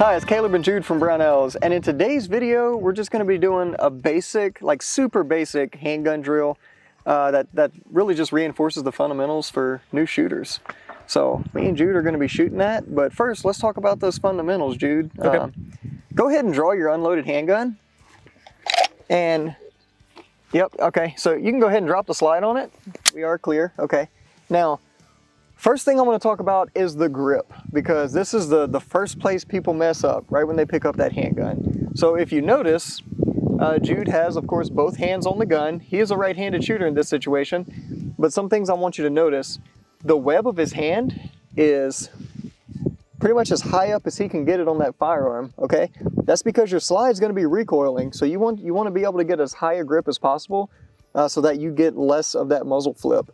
Hi, it's Caleb and Jude from Brownells, and in today's video we're just going to be doing a basic, like super basic handgun drill that really just reinforces the fundamentals for new shooters. So me and Jude are going to be shooting that, but first let's talk about those fundamentals, Jude. Okay. Go ahead and draw your unloaded handgun. And yep, okay, so you can go ahead and drop the slide on it. We are clear, okay. Now, first thing I want to talk about is the grip, because this is the first place people mess up right when they pick up that handgun. So if you notice, Jude has, of course, both hands on the gun. He is a right-handed shooter in this situation, but some things I want you to notice. The web of his hand is pretty much as high up as he can get it on that firearm, okay? That's because your slide is going to be recoiling, so you want to be able to get as high a grip as possible so that you get less of that muzzle flip.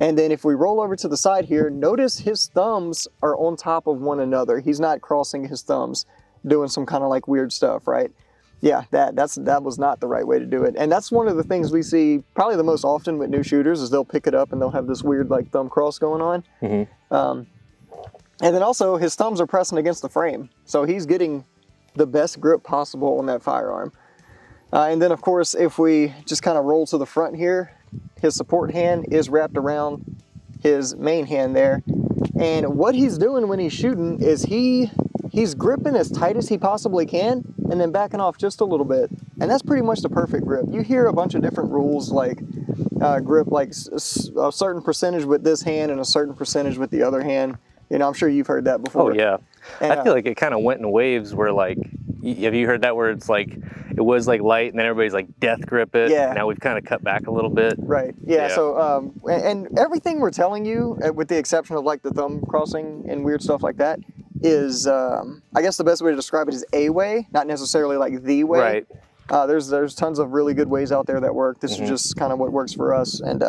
And then if we roll over to the side here, notice his thumbs are on top of one another. He's not crossing his thumbs, doing some kind of like weird stuff, right? Yeah, that was not the right way to do it. And that's one of the things we see probably the most often with new shooters is they'll pick it up and they'll have this weird like thumb cross going on. Mm-hmm. And then also his thumbs are pressing against the frame. So he's getting the best grip possible on that firearm. And then of course, if we just kind of roll to the front here, his support hand is wrapped around his main hand there. And what he's doing when he's shooting is he's gripping as tight as he possibly can and then backing off just a little bit. And that's pretty much the perfect grip. You hear a bunch of different rules like grip like a certain percentage with this hand and a certain percentage with the other hand. You know, I'm sure you've heard that before. Oh yeah. And I feel like it kind of went in waves where like, have you heard that where it's like, it was like light and then everybody's like death grip it. Yeah. Now we've kind of cut back a little bit. Right. Yeah. So, and everything we're telling you, with the exception of like the thumb crossing and weird stuff like that, is, I guess the best way to describe it is a way, not necessarily like the way. Right. There's tons of really good ways out there that work. This is just kind of what works for us. And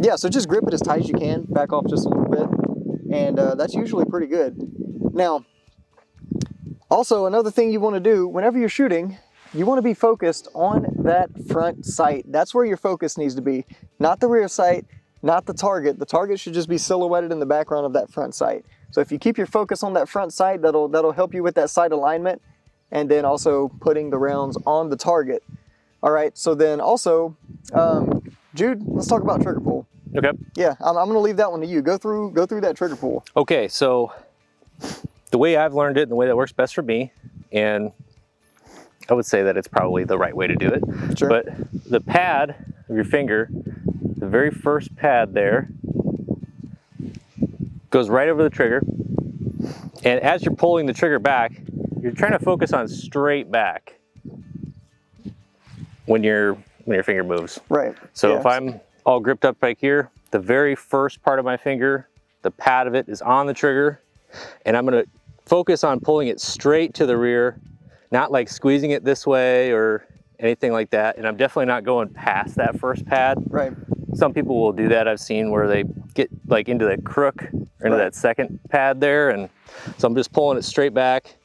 yeah, so just grip it as tight as you can, back off just a little bit. And that's usually pretty good. Now, also another thing you want to do whenever you're shooting, you want to be focused on that front sight. That's where your focus needs to be, not the rear sight, not the target. The target should just be silhouetted in the background of that front sight. So if you keep your focus on that front sight, that'll help you with that sight alignment, and then also putting the rounds on the target. All right, so then also, Jude, let's talk about trigger pull. Okay. Yeah, I'm gonna leave that one to you. Go through that trigger pull. Okay, so the way I've learned it and the way that works best for me, and I would say that it's probably the right way to do it. Sure. But the pad of your finger, the very first pad there, goes right over the trigger. And as you're pulling the trigger back, you're trying to focus on straight back when your finger moves. Right. So if I'm all gripped up right here, the very first part of my finger, the pad of it is on the trigger, and I'm gonna focus on pulling it straight to the rear, not like squeezing it this way or anything like that. And I'm definitely not going past that first pad. Right. Some people will do that. I've seen where they get like into the crook or into that second pad there. And so I'm just pulling it straight back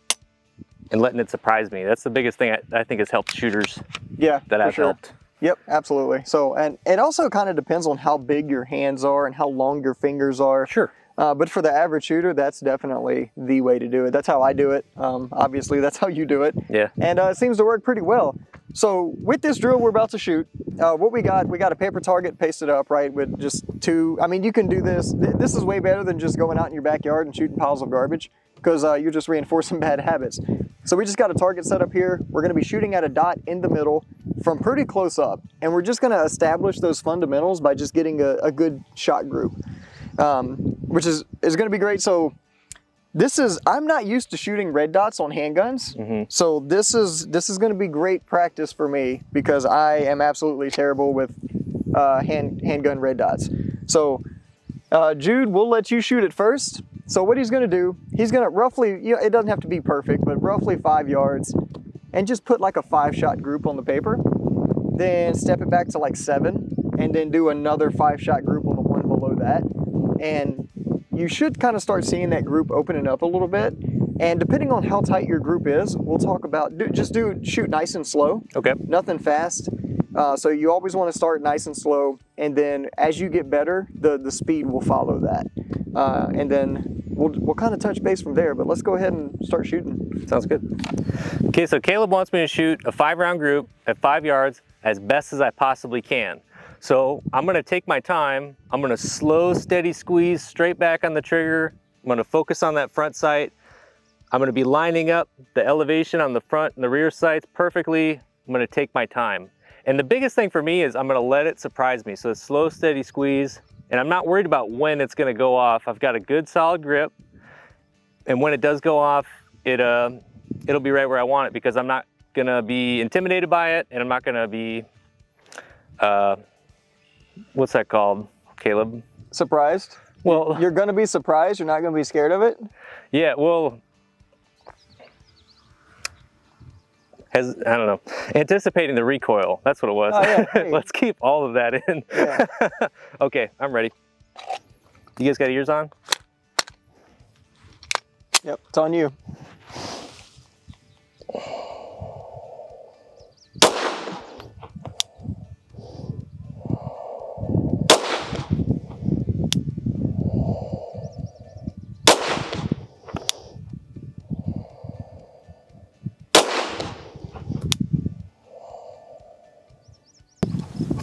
and letting it surprise me. That's the biggest thing I think has helped shooters. Yeah, that I've helped. Yep, absolutely. So, and it also kind of depends on how big your hands are and how long your fingers are. Sure. But for the average shooter, that's definitely the way to do it. That's how I do it. Obviously, that's how you do it. Yeah. And it seems to work pretty well. So with this drill we're about to shoot, what we got a paper target pasted up, right, with just two. I mean, you can do this. This is way better than just going out in your backyard and shooting piles of garbage, because you're just reinforcing bad habits. So we just got a target set up here. We're gonna be shooting at a dot in the middle from pretty close up. And we're just gonna establish those fundamentals by just getting a good shot group, which is gonna be great. So I'm not used to shooting red dots on handguns. So this is gonna be great practice for me, because I am absolutely terrible with handgun red dots. So Jude, we'll let you shoot it first. So what he's gonna do, he's gonna roughly, it doesn't have to be perfect, but roughly 5 yards, and just put like a 5-shot group on the paper. Then step it back to like 7, and then do another 5-shot group on the one below that. And you should kind of start seeing that group opening up a little bit. And depending on how tight your group is, we'll talk about, shoot nice and slow. Okay. Nothing fast. So you always want to start nice and slow, and then as you get better, the speed will follow that. And then we'll kind of touch base from there, but let's go ahead and start shooting. Sounds good. Okay, so Caleb wants me to shoot a 5-round group at 5 yards as best as I possibly can. So I'm gonna take my time. I'm gonna slow, steady squeeze straight back on the trigger. I'm gonna focus on that front sight. I'm gonna be lining up the elevation on the front and the rear sights perfectly. I'm gonna take my time. And the biggest thing for me is I'm gonna let it surprise me. So a slow, steady squeeze, and I'm not worried about when it's gonna go off. I've got a good solid grip, and when it does go off, it'll be right where I want it, because I'm not gonna be intimidated by it, and I'm not gonna be, what's that called, Caleb? Surprised? Well, you're gonna be surprised, you're not gonna be scared of it? Yeah, well, I don't know. Anticipating the recoil, that's what it was. Oh, yeah. Hey. Let's keep all of that in. Yeah. Okay, I'm ready. You guys got ears on? Yep, it's on you.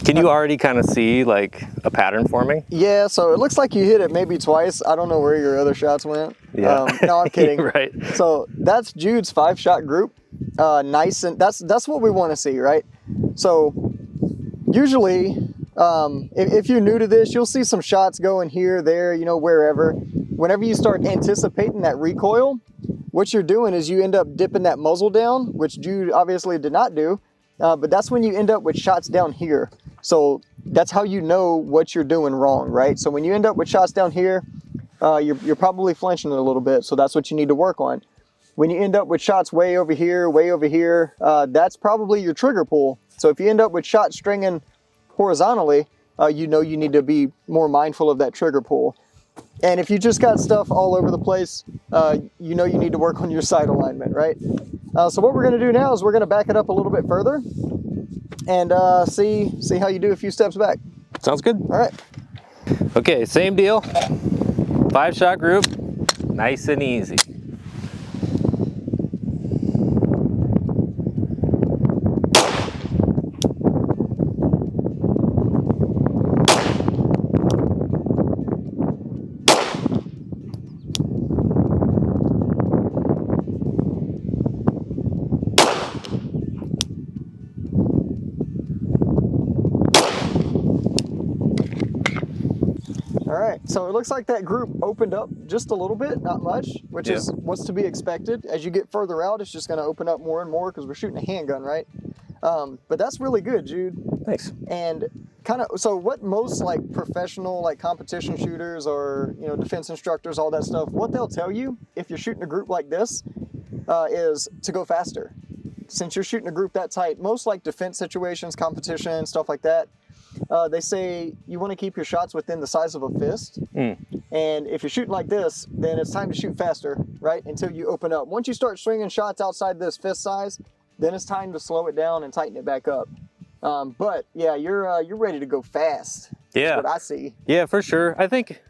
Can you already kind of see like a pattern forming? Yeah, so it looks like you hit it maybe twice. I don't know where your other shots went. Yeah. No, I'm kidding. Right. So that's Jude's 5-shot group. Nice, and that's what we want to see, right? So usually, if you're new to this, you'll see some shots going here, there, you know, wherever. Whenever you start anticipating that recoil, what you're doing is you end up dipping that muzzle down, which Jude obviously did not do. But that's when you end up with shots down here. So that's how you know what you're doing wrong, right? So when you end up with shots down here, you're probably flinching a little bit. So that's what you need to work on. When you end up with shots way over here, that's probably your trigger pull. So if you end up with shots stringing horizontally, you know you need to be more mindful of that trigger pull. And if you just got stuff all over the place, you know you need to work on your sight alignment, right? So what we're going to do now is we're going to back it up a little bit further and see how you do a few steps back. Sounds good. All right. Okay, same deal. 5-shot group, nice and easy. All right, so it looks like that group opened up just a little bit, not much, which is what's to be expected. As you get further out, it's just going to open up more and more because we're shooting a handgun, right? But that's really good, Jude. Thanks. And kind of, so what most like professional, like competition shooters or, you know, defense instructors, all that stuff, what they'll tell you if you're shooting a group like this is to go faster. Since you're shooting a group that tight, most like defense situations, competition, stuff like that, they say you want to keep your shots within the size of a fist. And if you're shooting like this, then it's time to shoot faster, right? Until you open up. Once you start swinging shots outside this fist size, then it's time to slow it down and tighten it back up. But yeah, you're ready to go fast. Yeah. That's what I see. Yeah, for sure. I think,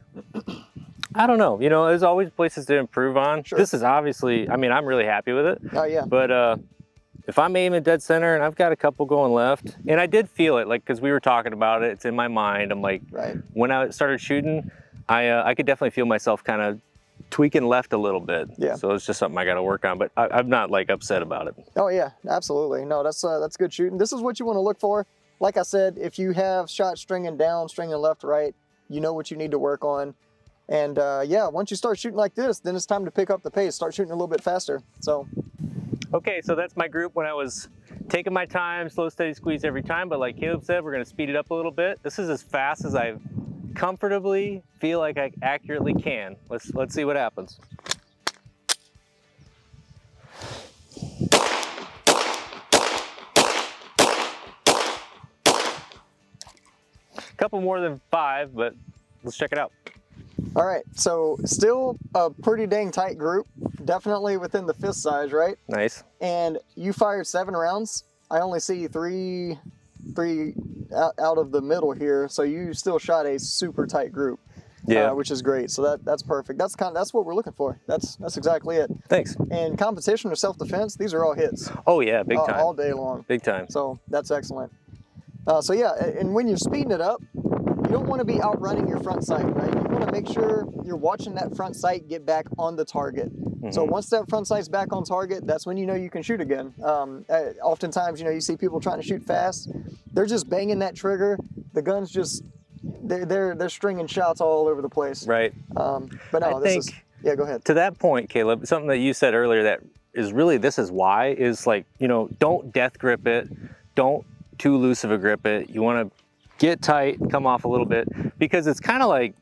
I don't know, you know, there's always places to improve on. Sure. This is obviously, I mean, I'm really happy with it. Oh yeah. But if I'm aiming dead center and I've got a couple going left, and I did feel it, like, because we were talking about it, it's in my mind. I'm like, right. When I started shooting, I could definitely feel myself kind of tweaking left a little bit. Yeah. So it's just something I got to work on, but I'm not like upset about it. Oh yeah, absolutely. No, that's good shooting. This is what you want to look for. Like I said, if you have shots stringing down, stringing left, right, you know what you need to work on. And yeah, once you start shooting like this, then it's time to pick up the pace, start shooting a little bit faster. So. Okay, so that's my group when I was taking my time, slow, steady squeeze every time. But like Caleb said, we're going to speed it up a little bit. This is as fast as I comfortably feel like I accurately can. Let's see what happens. A couple more than 5, but let's check it out. All right, so still a pretty dang tight group, definitely within the fist size, right? Nice. And you fired 7 rounds. I only see three out of the middle here, so you still shot a super tight group. which is great. So that's perfect. That's what we're looking for. That's exactly it. Thanks. And competition or self-defense, these are all hits. Oh yeah, big time. All day long. Big time. So that's excellent. So yeah, and when you're speeding it up, you don't want to be outrunning your front sight, right? You want to make sure you're watching that front sight get back on the target. So once that front sight's back on target, that's when you know you can shoot again. Oftentimes, you know, you see people trying to shoot fast. They're just banging that trigger. The gun's just, they're stringing shots all over the place. Right. But no, yeah, go ahead. To that point, Caleb, something that you said earlier that is really, this is why, is like, you know, don't death grip it. Don't too loose of a grip it. You want to get tight, come off a little bit, because it's kind of like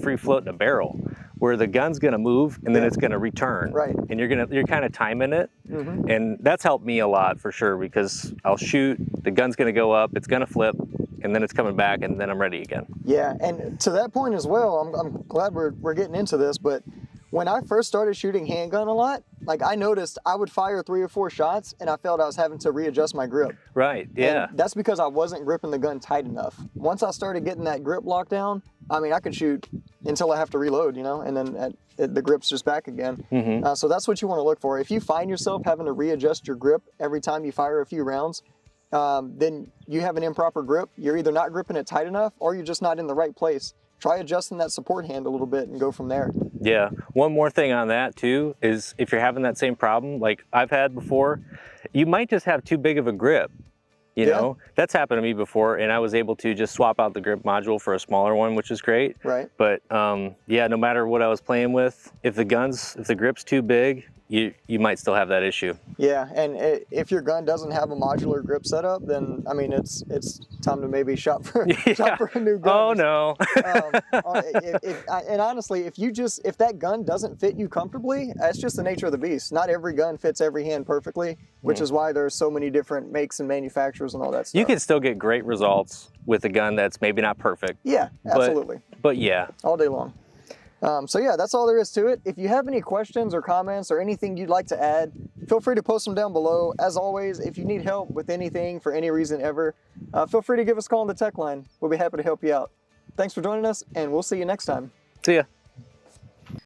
free floating a barrel, where the gun's gonna move and then it's gonna return. Right. And you're kind of timing it. And that's helped me a lot for sure, because I'll shoot, the gun's gonna go up, it's gonna flip, and then it's coming back, and then I'm ready again. Yeah, and to that point as well, I'm glad we're getting into this, but when I first started shooting handgun a lot, like I noticed I would fire 3 or 4 shots and I felt I was having to readjust my grip. Right, yeah. And that's because I wasn't gripping the gun tight enough. Once I started getting that grip locked down, I mean, I could shoot until I have to reload, you know, and then the grip's just back again. So that's what you want to look for. If you find yourself having to readjust your grip every time you fire a few rounds, then you have an improper grip. You're either not gripping it tight enough or you're just not in the right place. Try adjusting that support hand a little bit and go from there. Yeah, one more thing on that too is if you're having that same problem like I've had before, you might just have too big of a grip. You know, that's happened to me before, and I was able to just swap out the grip module for a smaller one, which is great. Right. But yeah, no matter what I was playing with, if the grip's too big, you might still have that issue. Yeah, and if your gun doesn't have a modular grip setup, then I mean it's time to maybe shop for a new gun. Oh no. And honestly, if that gun doesn't fit you comfortably, that's just the nature of the beast. Not every gun fits every hand perfectly, which is why there's so many different makes and manufacturers and all that stuff. You can still get great results with a gun that's maybe not perfect. Yeah, absolutely. But yeah. All day long. So yeah, that's all there is to it. If you have any questions or comments or anything you'd like to add, feel free to post them down below. As always, if you need help with anything for any reason ever, feel free to give us a call on the tech line. We'll be happy to help you out. Thanks for joining us, and we'll see you next time. See ya.